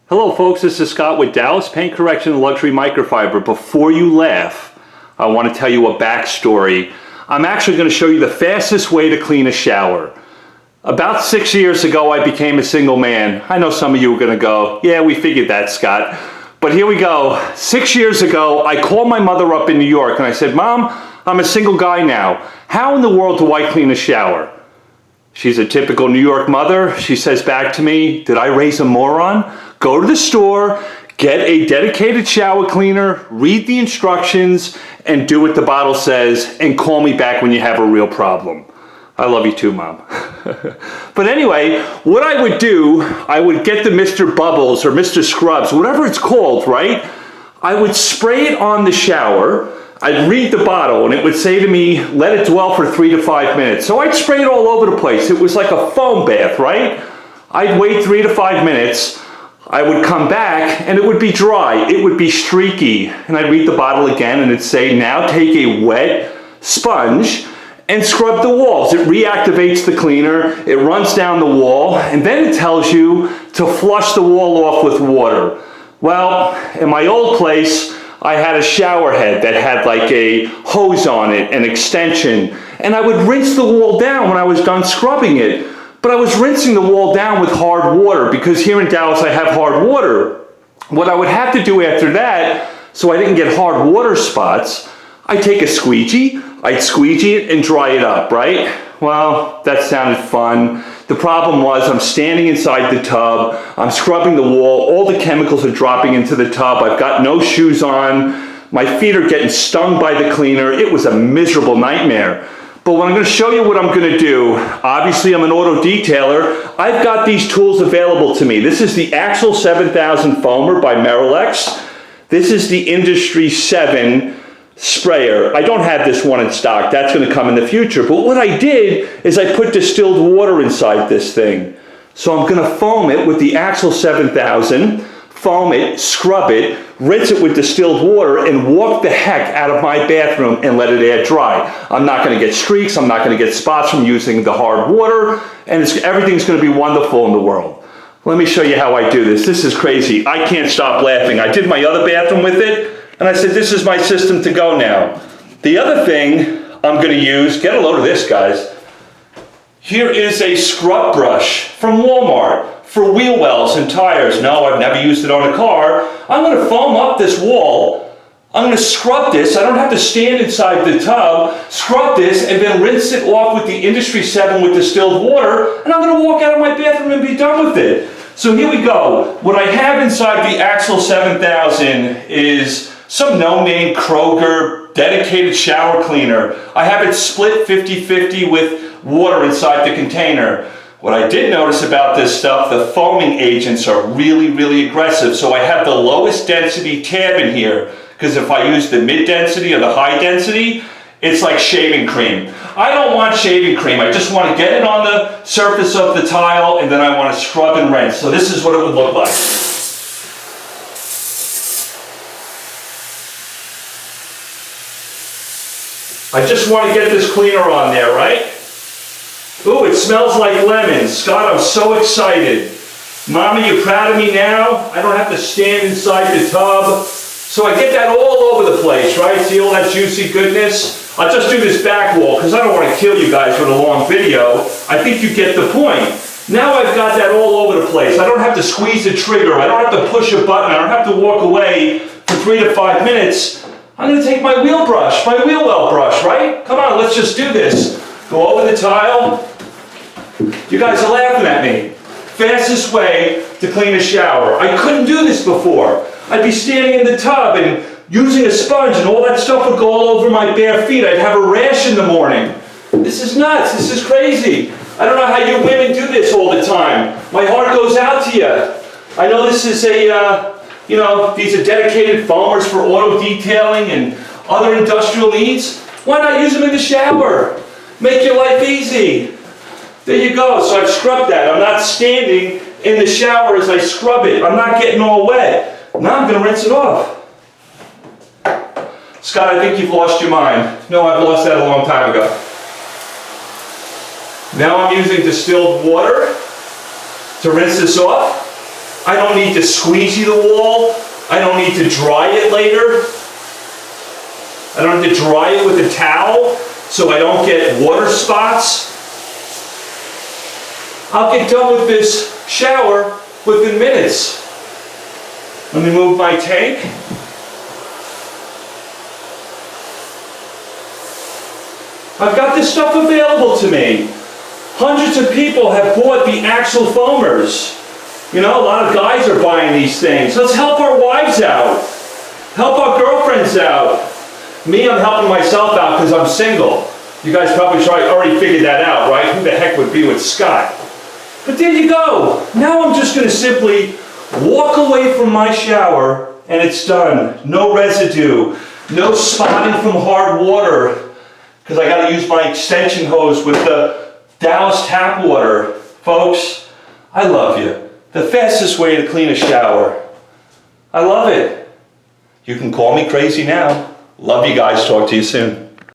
Hello folks, this is Scott with Dallas Paint Correction and Luxury Microfiber. Before you laugh, I want to tell you a backstory. I'm actually going to show you the fastest way to clean a shower. About 6 years ago, I became a single man. I know some of you are going to go, yeah, we figured that, Scott. But here we go. 6 years ago, I called my mother up in New York and I said, Mom, I'm a single guy now. How in the world do I clean a shower? She's a typical New York mother. She says back to me, did I raise a moron? Go to the store, get a dedicated shower cleaner, read the instructions, and do what the bottle says, and call me back when you have a real problem. I love you too, Mom. But anyway, what I would do, I would get the Mr. Bubbles or Mr. Scrubs, whatever it's called, right? I would spray it on the shower. I'd read the bottle and it would say to me, let it dwell for 3 to 5 minutes. So I'd spray it all over the place. It was like a foam bath, right? I'd wait 3 to 5 minutes. I would come back and it would be dry. It would be streaky. And I'd read the bottle again and it'd say, now take a wet sponge and scrub the walls. It reactivates the cleaner. It runs down the wall. And then it tells you to flush the wall off with water. Well, in my old place, I had a shower head that had like a hose on it, an extension, and I would rinse the wall down when I was done scrubbing it. But I was rinsing the wall down with hard water because here in Dallas I have hard water. What I would have to do after that, so I didn't get hard water spots, I'd take a squeegee, I'd squeegee it and dry it up, right? Well, that sounded fun. The problem was I'm standing inside the tub, I'm scrubbing the wall, all the chemicals are dropping into the tub, I've got no shoes on, my feet are getting stung by the cleaner. It was a miserable nightmare. But what I'm going to show you what I'm going to do, obviously I'm an auto detailer, I've got these tools available to me. This is the Axle 7000 Foamer by Merrilex. This is the Industry 7 sprayer. I don't have this one in stock. That's going to come in the future. But what I did is I put distilled water inside this thing. So I'm going to foam it with the Axle 7000, foam it, scrub it, rinse it with distilled water, and walk the heck out of my bathroom and let it air dry. I'm not going to get streaks. I'm not going to get spots from using the hard water, and everything's going to be wonderful in the world. Let me show you how I do this. This is crazy. I can't stop laughing. I did my other bathroom with it, and I said, this is my system to go now. The other thing I'm going to use, get a load of this, guys. Here is a scrub brush from Walmart for wheel wells and tires. No, I've never used it on a car. I'm going to foam up this wall. I'm going to scrub this. I don't have to stand inside the tub. Scrub this and then rinse it off with the Industry 7 with distilled water. And I'm going to walk out of my bathroom and be done with it. So here we go. What I have inside the Axle 7000 is some no-name Kroger dedicated shower cleaner. I have it split 50-50 with water inside the container. What I did notice about this stuff, the foaming agents are really, really aggressive. So I have the lowest density tab in here, because if I use the mid density or the high density, it's like shaving cream. I don't want shaving cream. I just want to get it on the surface of the tile and then I want to scrub and rinse. So this is what it would look like. I just want to get this cleaner on there, right? Ooh, it smells like lemons. Scott, I'm so excited. Mommy, you proud of me now? I don't have to stand inside the tub. So I get that all over the place, right? See all that juicy goodness? I'll just do this back wall because I don't want to kill you guys with a long video. I think you get the point. Now I've got that all over the place. I don't have to squeeze a trigger. I don't have to push a button. I don't have to walk away for 3 to 5 minutes. I'm going to take my wheel brush, my wheel well brush, right? Come on, let's just do this. Go over the tile. You guys are laughing at me. Fastest way to clean a shower. I couldn't do this before. I'd be standing in the tub and using a sponge and all that stuff would go all over my bare feet. I'd have a rash in the morning. This is nuts. This is crazy. I don't know how you women do this all the time. My heart goes out to you. I know this is these are dedicated foamers for auto detailing and other industrial needs. Why not use them in the shower? Make your life easy. There you go. So I've scrubbed that. I'm not standing in the shower as I scrub it. I'm not getting all wet. Now I'm going to rinse it off. Scott, I think you've lost your mind. No, I've lost that a long time ago. Now I'm using distilled water to rinse this off. I don't need to squeegee the wall. I don't need to dry it later. I don't have to dry it with a towel so I don't get water spots. I'll get done with this shower within minutes. Let me move my tank. I've got this stuff available to me. Hundreds of people have bought the axle foamers. You know, a lot of guys are buying these things. Let's help our wives out. Help our girlfriends out. Me, I'm helping myself out because I'm single. You guys probably already figured that out, right? Who the heck would be with Scott? But there you go. Now I'm just going to simply walk away from my shower and it's done. No residue. No spotting from hard water because I got to use my extension hose with the Dallas tap water. Folks, I love you. The fastest way to clean a shower. I love it. You can call me crazy now. Love you guys. Talk to you soon.